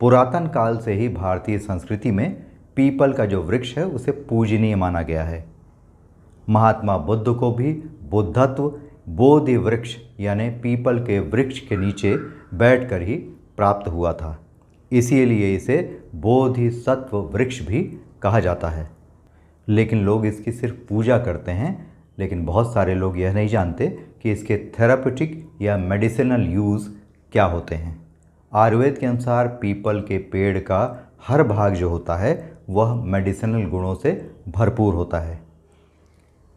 पुरातन काल से ही भारतीय संस्कृति में पीपल का जो वृक्ष है उसे पूजनीय माना गया है। महात्मा बुद्ध को भी बुद्धत्व बोधि वृक्ष यानी पीपल के वृक्ष के नीचे बैठकर ही प्राप्त हुआ था। इसीलिए इसे बोधिसत्व वृक्ष भी कहा जाता है। लेकिन लोग इसकी सिर्फ पूजा करते हैं, लेकिन बहुत सारे लोग यह नहीं जानते कि इसके थेराप्यूटिक या मेडिसिनल यूज़ क्या होते हैं। आयुर्वेद के अनुसार पीपल के पेड़ का हर भाग जो होता है वह मेडिसिनल गुणों से भरपूर होता है।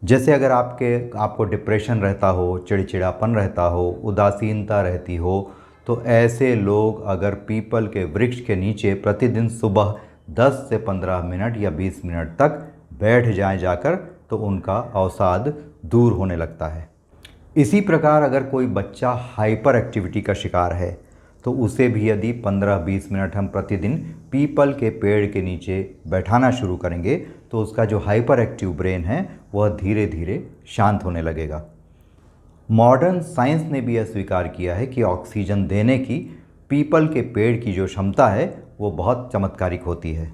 जैसे अगर आपको डिप्रेशन रहता हो, चिड़चिड़ापन रहता हो, उदासीनता रहती हो, तो ऐसे लोग अगर पीपल के वृक्ष के नीचे प्रतिदिन सुबह 10 से 15 मिनट या 20 मिनट तक बैठ जाएं जाकर, तो उनका अवसाद दूर होने लगता है। इसी प्रकार अगर कोई बच्चा हाइपर एक्टिविटी का शिकार है तो उसे भी यदि 15-20 मिनट हम प्रतिदिन पीपल के पेड़ के नीचे बैठाना शुरू करेंगे तो उसका जो हाइपर एक्टिव ब्रेन है वह धीरे धीरे शांत होने लगेगा। मॉडर्न साइंस ने भी यह स्वीकार किया है कि ऑक्सीजन देने की पीपल के पेड़ की जो क्षमता है वो बहुत चमत्कारिक होती है,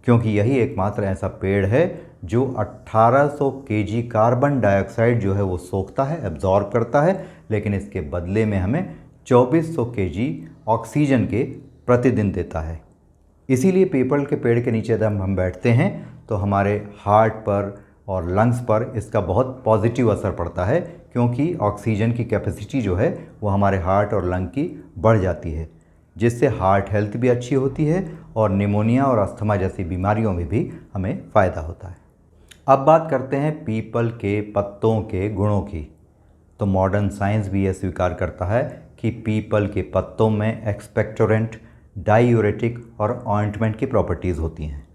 क्योंकि यही एकमात्र ऐसा पेड़ है जो 1800 केजी कार्बन डाइऑक्साइड जो है वो सोखता है, एब्जॉर्ब करता है, लेकिन इसके बदले में हमें 2400 केजी ऑक्सीजन के प्रतिदिन देता है। इसीलिए पीपल के पेड़ के नीचे जब हम बैठते हैं तो हमारे हार्ट पर और लंग्स पर इसका बहुत पॉजिटिव असर पड़ता है, क्योंकि ऑक्सीजन की कैपेसिटी जो है वो हमारे हार्ट और लंग की बढ़ जाती है, जिससे हार्ट हेल्थ भी अच्छी होती है और निमोनिया और अस्थमा जैसी बीमारियों में भी हमें फ़ायदा होता है। अब बात करते हैं पीपल के पत्तों के गुणों की। तो मॉडर्न साइंस भी यह स्वीकार करता है कि पीपल के पत्तों में एक्सपेक्टोरेंट, डायूरेटिक और ऑइंटमेंट की प्रॉपर्टीज़ होती हैं।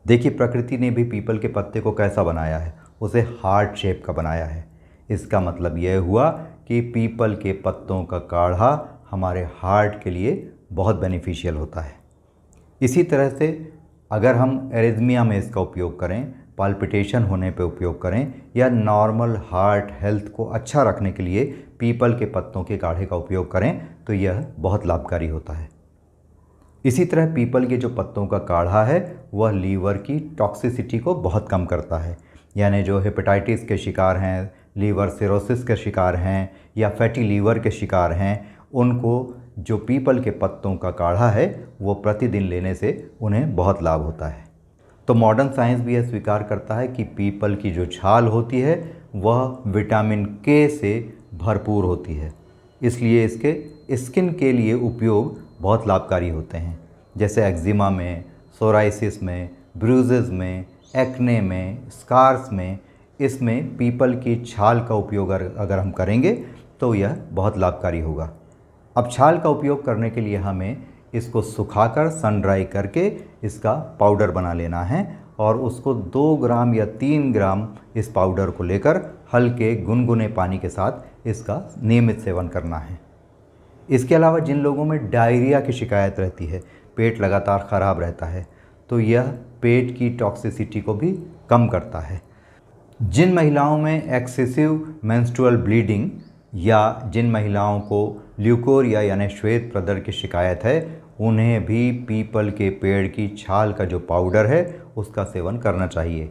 देखिए, प्रकृति ने भी पीपल के पत्ते को कैसा बनाया है, उसे हार्ट शेप का बनाया है। इसका मतलब यह हुआ कि पीपल के पत्तों का काढ़ा हमारे हार्ट के लिए बहुत बेनिफिशियल होता है। इसी तरह से अगर हम एरिथमिया में इसका उपयोग करें, पाल्पिटेशन होने पे उपयोग करें, या नॉर्मल हार्ट हेल्थ को अच्छा रखने के लिए पीपल के पत्तों के काढ़े का उपयोग करें तो यह बहुत लाभकारी होता है। इसी तरह पीपल के जो पत्तों का काढ़ा है वह लीवर की टॉक्सिसिटी को बहुत कम करता है। यानी जो हेपेटाइटिस के शिकार हैं, लीवर सिरोसिस के शिकार हैं या फैटी लीवर के शिकार हैं, उनको जो पीपल के पत्तों का काढ़ा है वो प्रतिदिन लेने से उन्हें बहुत लाभ होता है। तो मॉडर्न साइंस भी यह स्वीकार करता है कि पीपल की जो छाल होती है वह विटामिन के से भरपूर होती है, इसलिए इसके स्किन के लिए उपयोग बहुत लाभकारी होते हैं। जैसे एक्जिमा में, सोराइसिस में, ब्रूजेस में, एक्ने में, स्कार्स में, इसमें पीपल की छाल का उपयोग अगर हम करेंगे तो यह बहुत लाभकारी होगा। अब छाल का उपयोग करने के लिए हमें इसको सुखाकर सन ड्राई करके इसका पाउडर बना लेना है और उसको 2 ग्राम या 3 ग्राम इस पाउडर को लेकर हल्के गुनगुने पानी के साथ इसका नियमित सेवन करना है। इसके अलावा जिन लोगों में डायरिया की शिकायत रहती है, पेट लगातार ख़राब रहता है, तो यह पेट की टॉक्सिसिटी को भी कम करता है। जिन महिलाओं में एक्सेसिव मेंस्ट्रुअल ब्लीडिंग या जिन महिलाओं को ल्यूकोरिया यानी श्वेत प्रदर की शिकायत है, उन्हें भी पीपल के पेड़ की छाल का जो पाउडर है उसका सेवन करना चाहिए।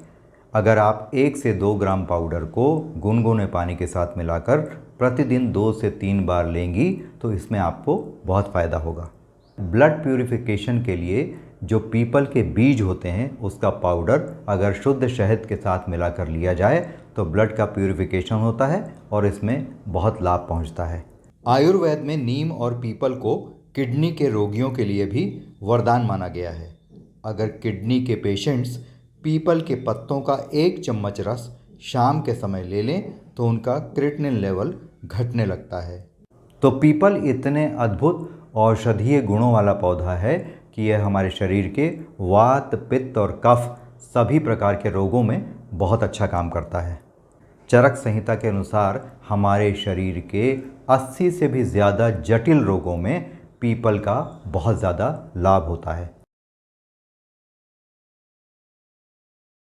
अगर आप 1 से 2 ग्राम पाउडर को गुनगुने पानी के साथ मिलाकर प्रतिदिन 2 से 3 बार लेंगी तो इसमें आपको बहुत फ़ायदा होगा। ब्लड प्यूरिफिकेशन के लिए जो पीपल के बीज होते हैं उसका पाउडर अगर शुद्ध शहद के साथ मिलाकर लिया जाए तो ब्लड का प्यूरिफिकेशन होता है और इसमें बहुत लाभ पहुंचता है। आयुर्वेद में नीम और पीपल को किडनी के रोगियों के लिए भी वरदान माना गया है। अगर किडनी के पेशेंट्स पीपल के पत्तों का 1 चम्मच रस शाम के समय ले लें तो उनका क्रिएटिनिन लेवल घटने लगता है। तो पीपल इतने अद्भुत औषधीय गुणों वाला पौधा है कि यह हमारे शरीर के वात, पित्त और कफ सभी प्रकार के रोगों में बहुत अच्छा काम करता है। चरक संहिता के अनुसार हमारे शरीर के 80 से भी ज़्यादा जटिल रोगों में पीपल का बहुत ज़्यादा लाभ होता है।